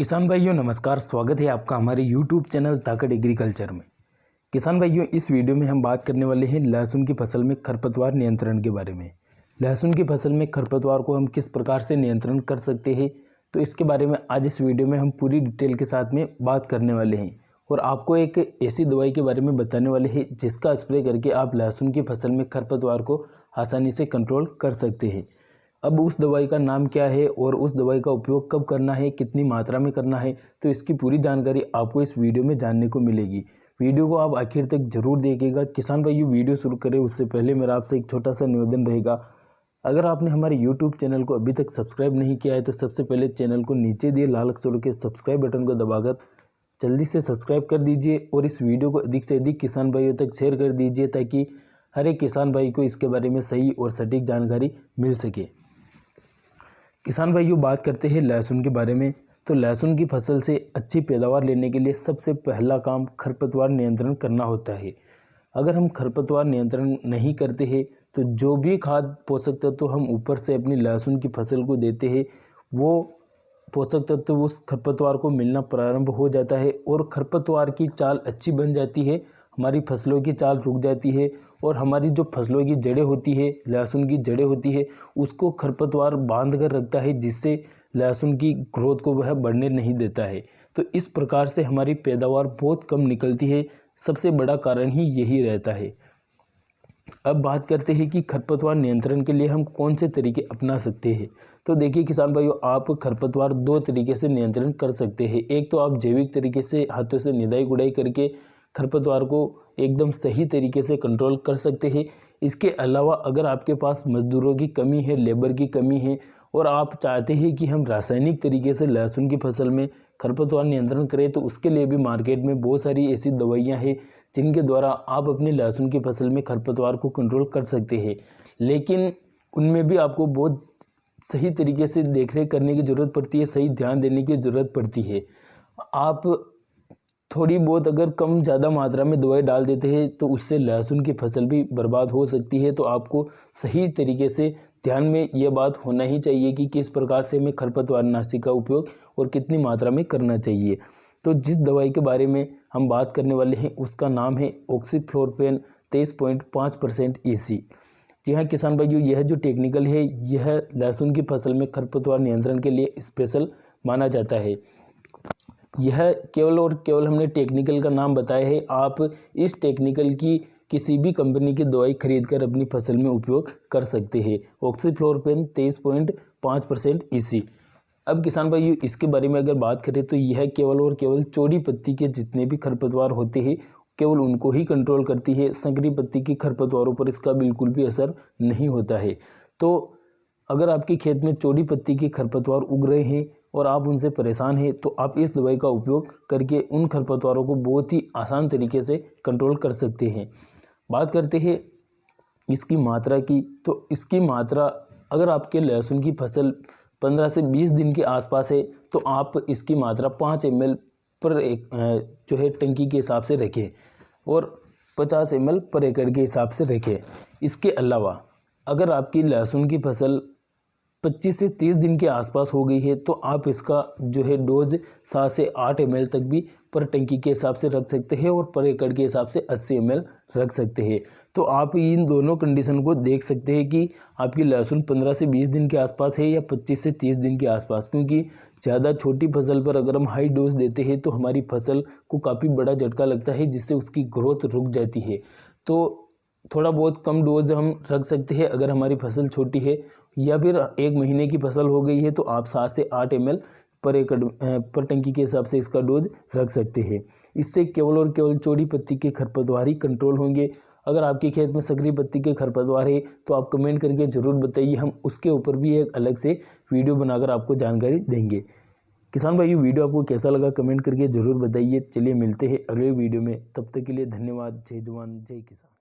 किसान भाइयों नमस्कार, स्वागत है आपका हमारे YouTube चैनल ताकत एग्रीकल्चर में। किसान भाइयों, इस वीडियो में हम बात करने वाले हैं लहसुन की फसल में खरपतवार नियंत्रण के बारे में। लहसुन की फसल में खरपतवार को हम किस प्रकार से नियंत्रण कर सकते हैं, तो इसके बारे में आज इस वीडियो में हम पूरी डिटेल के साथ में बात करने वाले हैं और आपको एक ऐसी दवाई के बारे में बताने वाले हैं जिसका स्प्रे करके आप लहसुन की फसल में खरपतवार को आसानी से कंट्रोल कर सकते हैं। अब उस दवाई का नाम क्या है और उस दवाई का उपयोग कब करना है, कितनी मात्रा में करना है, तो इसकी पूरी जानकारी आपको इस वीडियो में जानने को मिलेगी। वीडियो को आप आखिर तक जरूर देखिएगा। किसान भाइयों, वीडियो शुरू करें उससे पहले मेरा आपसे एक छोटा सा निवेदन रहेगा, अगर आपने हमारे YouTube चैनल को अभी तक सब्सक्राइब नहीं किया है तो सबसे पहले चैनल को नीचे दिए लाल अक्षरों के सब्सक्राइब बटन को दबाकर जल्दी से सब्सक्राइब कर दीजिए और इस वीडियो को अधिक से अधिक किसान भाइयों तक शेयर कर दीजिए ताकि हर एक किसान भाई को इसके बारे में सही और सटीक जानकारी मिल सके। किसान भाइयों, बात करते हैं लहसुन के बारे में। तो लहसुन की फसल से अच्छी पैदावार लेने के लिए सबसे पहला काम खरपतवार नियंत्रण करना होता है। अगर हम खरपतवार नियंत्रण नहीं करते हैं तो जो भी खाद पोषक तत्व हम ऊपर से अपनी लहसुन की फसल को देते हैं वो पोषक तत्व उस खरपतवार को मिलना प्रारंभ हो जाता है और खरपतवार की चाल अच्छी बन जाती है, हमारी फसलों की चाल रुक जाती है और हमारी जो फसलों की जड़ें होती है, लहसुन की जड़ें होती है, उसको खरपतवार बांध कर रखता है जिससे लहसुन की ग्रोथ को वह बढ़ने नहीं देता है। तो इस प्रकार से हमारी पैदावार बहुत कम निकलती है, सबसे बड़ा कारण ही यही रहता है। अब बात करते हैं कि खरपतवार नियंत्रण के लिए हम कौन से तरीके अपना सकते हैं। तो देखिए किसान भाइयों, आप खरपतवार दो तरीके से नियंत्रण कर सकते हैं। एक तो आप जैविक तरीके से हाथों से निदाई गुड़ाई करके खरपतवार को एकदम सही तरीके से कंट्रोल कर सकते हैं। इसके अलावा अगर आपके पास मजदूरों की कमी है, लेबर की कमी है और आप चाहते हैं कि हम रासायनिक तरीके से लहसुन की फसल में खरपतवार नियंत्रण करें, तो उसके लिए भी मार्केट में बहुत सारी ऐसी दवाइयां हैं जिनके द्वारा आप अपनी लहसुन की फसल में खरपतवार को कंट्रोल कर सकते हैं। लेकिन उनमें भी आपको बहुत सही तरीके से देखरेख करने की ज़रूरत पड़ती है, सही ध्यान देने की ज़रूरत पड़ती है। आप थोड़ी बहुत अगर कम ज़्यादा मात्रा में दवाई डाल देते हैं तो उससे लहसुन की फसल भी बर्बाद हो सकती है। तो आपको सही तरीके से ध्यान में यह बात होना ही चाहिए कि किस प्रकार से हमें खरपतवारनाशी का उपयोग और कितनी मात्रा में करना चाहिए। तो जिस दवाई के बारे में हम बात करने वाले हैं उसका नाम है ऑक्सीफ्लोरोक्विन 23.5% EC। जी हाँ किसान भाइयों, यह जो टेक्निकल है यह लहसुन की फसल में खरपतवार नियंत्रण के लिए स्पेशल माना जाता है। यह केवल और केवल हमने टेक्निकल का नाम बताया है, आप इस टेक्निकल की किसी भी कंपनी की दवाई खरीदकर अपनी फसल में उपयोग कर सकते हैं। ऑक्सीफ्लोरोक्विन 23.5% EC। अब किसान भाइयों, इसके बारे में अगर बात करें तो यह केवल और केवल चौड़ी पत्ती के जितने भी खरपतवार होते हैं केवल उनको ही कंट्रोल करती है। संकरी पत्ती की खरपतवारों पर इसका बिल्कुल भी असर नहीं होता है। तो अगर आपके खेत में चौड़ी पत्ती के खरपतवार उग रहे हैं और आप उनसे परेशान हैं तो आप इस दवाई का उपयोग करके उन खरपतवारों को बहुत ही आसान तरीके से कंट्रोल कर सकते हैं। बात करते हैं इसकी मात्रा की, तो इसकी मात्रा अगर आपके लहसुन की फसल 15 से 20 दिन के आसपास है तो आप इसकी मात्रा 5 ml पर एक जो है टंकी के हिसाब से रखें और 50 ml पर एकड़ के हिसाब से रखें। इसके अलावा अगर आपकी लहसुन की फसल 25 से 30 दिन के आसपास हो गई है तो आप इसका जो है डोज 7 से 8 ml तक भी पर टंकी के हिसाब से रख सकते हैं और पर एकड़ के हिसाब से 80 ml रख सकते हैं। तो आप इन दोनों कंडीशन को देख सकते हैं कि आपकी लहसुन 15 से 20 दिन के आसपास है या 25 से 30 दिन के आसपास, क्योंकि ज़्यादा छोटी फसल पर अगर हम हाई डोज देते हैं तो हमारी फसल को काफ़ी बड़ा झटका लगता है जिससे उसकी ग्रोथ रुक जाती है। तो थोड़ा बहुत कम डोज हम रख सकते हैं अगर हमारी फसल छोटी है, या फिर 1 महीने की फसल हो गई है तो आप 7 से 8 ml पर एकड़ पर टंकी के हिसाब से इसका डोज रख सकते हैं। इससे केवल और केवल चौड़ी पत्ती के खरपतवार ही कंट्रोल होंगे। अगर आपके खेत में संकरी पत्ती के खरपतवार है तो आप कमेंट करके ज़रूर बताइए, हम उसके ऊपर भी एक अलग से वीडियो बनाकर आपको जानकारी देंगे। किसान भाइयों, वीडियो आपको कैसा लगा कमेंट करके ज़रूर बताइए। चलिए मिलते हैं अगले वीडियो में, तब तक के लिए धन्यवाद। जय जवान जय किसान।